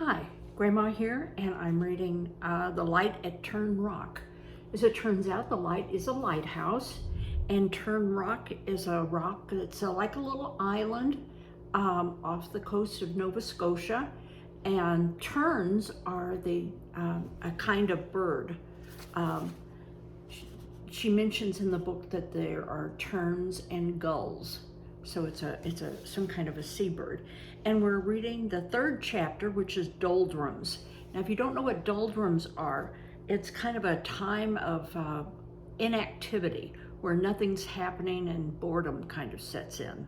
Hi, Grandma here, and I'm reading The Light at Tern Rock. As it turns out, the light is a lighthouse, and Tern Rock is a rock that's like a little island off the coast of Nova Scotia, and terns are a kind of bird. Um, she mentions in the book that there are terns and gulls. So it's some kind of a seabird. And we're reading the third chapter, which is Doldrums. Now, if you don't know what doldrums are, it's kind of a time of inactivity where nothing's happening and boredom kind of sets in.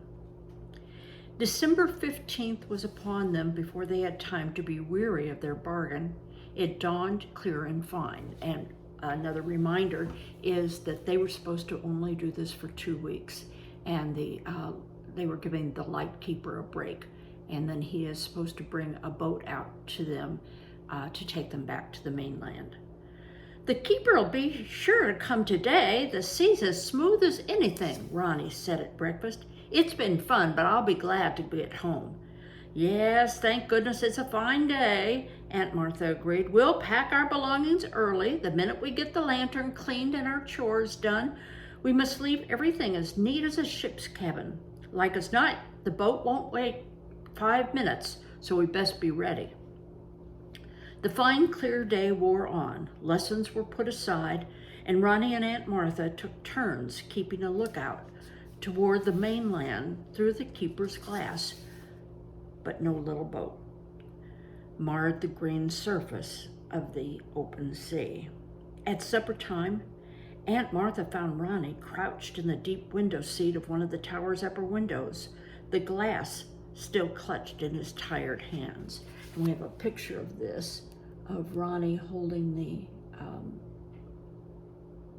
December 15th was upon them before they had time to be weary of their bargain. It dawned clear and fine. And another reminder is that they were supposed to only do this for 2 weeks. And they were giving the lightkeeper a break, and then he is supposed to bring a boat out to them to take them back to the mainland. "The keeper will be sure to come today. The sea's as smooth as anything," Ronnie said at breakfast. "It's been fun, but I'll be glad to be at home." "Yes, thank goodness it's a fine day," Aunt Martha agreed. "We'll pack our belongings early. The minute we get the lantern cleaned and our chores done, we must leave everything as neat as a ship's cabin. Like as not, the boat won't wait 5 minutes, so we best be ready." The fine, clear day wore on. Lessons were put aside, and Ronnie and Aunt Martha took turns keeping a lookout toward the mainland through the keeper's glass. But no little boat marred the green surface of the open sea. At supper time, Aunt Martha found Ronnie crouched in the deep window seat of one of the tower's upper windows, the glass still clutched in his tired hands. And we have a picture of this, of Ronnie holding the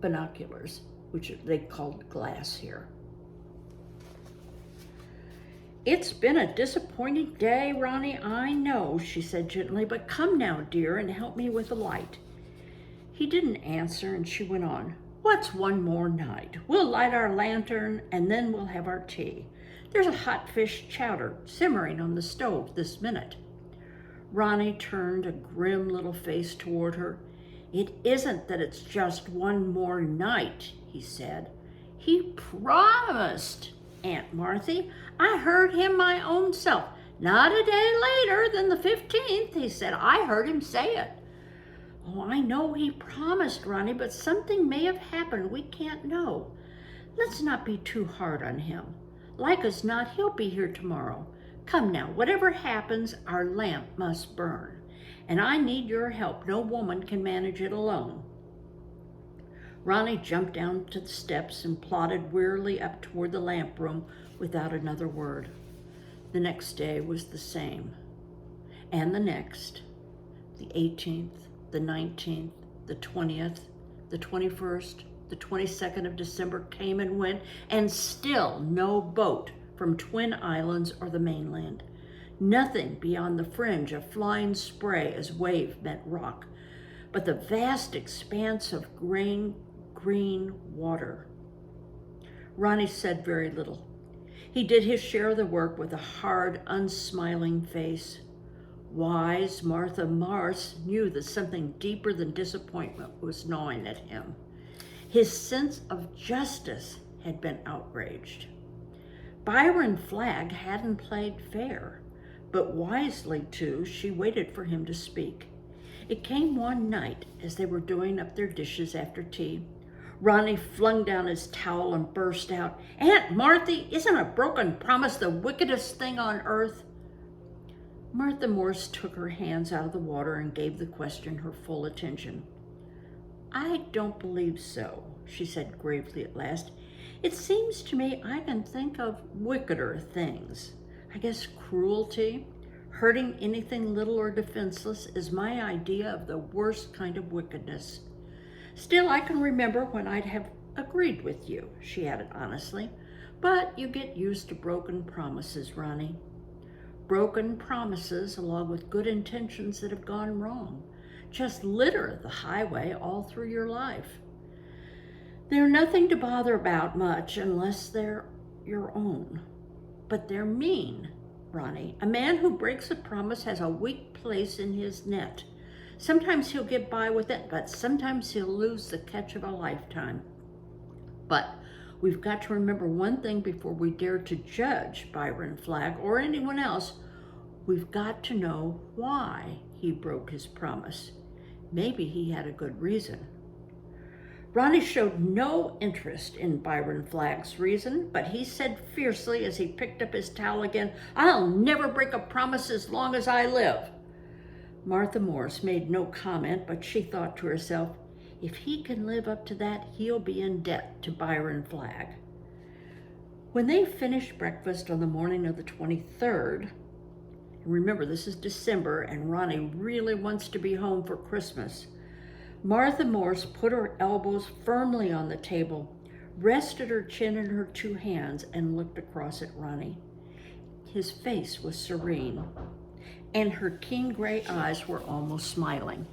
binoculars, which they called glass here. "It's been a disappointing day, Ronnie, I know," she said gently, "but come now, dear, and help me with the light." He didn't answer, and she went on. "What's one more night? We'll light our lantern, and then we'll have our tea. There's a hot fish chowder simmering on the stove this minute." Ronnie turned a grim little face toward her. "It isn't that it's just one more night," he said. "He promised, Aunt Marthy. I heard him my own self. Not a day later than the 15th, he said. I heard him say it." "Oh, I know he promised, Ronnie, but something may have happened we can't know. Let's not be too hard on him. Like as not, he'll be here tomorrow. Come now, whatever happens, our lamp must burn. And I need your help. No woman can manage it alone." Ronnie jumped down to the steps and plodded wearily up toward the lamp room without another word. The next day was the same. And the next, the 18th, the 19th, the 20th, the 21st, the 22nd of December came and went, and still no boat from Twin Islands or the mainland. Nothing beyond the fringe of flying spray as wave met rock, but the vast expanse of green water. Ronnie said very little. He did his share of the work with a hard, unsmiling face. Wise Martha Mars knew that something deeper than disappointment was gnawing at him. His sense of justice had been outraged. Byron Flagg hadn't played fair, but wisely, too, she waited for him to speak. It came one night as they were doing up their dishes after tea. Ronnie flung down his towel and burst out, "Aunt Marthy, isn't a broken promise the wickedest thing on earth?" Martha Morse took her hands out of the water and gave the question her full attention. "I don't believe so," she said gravely at last. "It seems to me I can think of wickeder things. I guess cruelty, hurting anything little or defenseless, is my idea of the worst kind of wickedness. Still, I can remember when I'd have agreed with you," she added honestly. "But you get used to broken promises, Ronnie. Broken promises, along with good intentions that have gone wrong, just litter the highway all through your life. They're nothing to bother about much unless they're your own. But they're mean," Ronnie. A man who breaks a promise has a weak place in his net. Sometimes he'll get by with it, but sometimes he'll lose the catch of a lifetime. But we've got to remember one thing before we dare to judge Byron Flagg or anyone else. We've got to know why he broke his promise. Maybe he had a good reason. Ronnie showed no interest in Byron Flagg's reason, but he said fiercely as he picked up his towel again, "I'll never break a promise as long as I live." Martha Morse made no comment, but she thought to herself, if he can live up to that, he'll be in debt to Byron Flagg. When they finished breakfast on the morning of the 23rd, remember this is December and Ronnie really wants to be home for Christmas, Martha Morse put her elbows firmly on the table, rested her chin in her two hands, and looked across at Ronnie. His face was serene, and her keen gray eyes were almost smiling.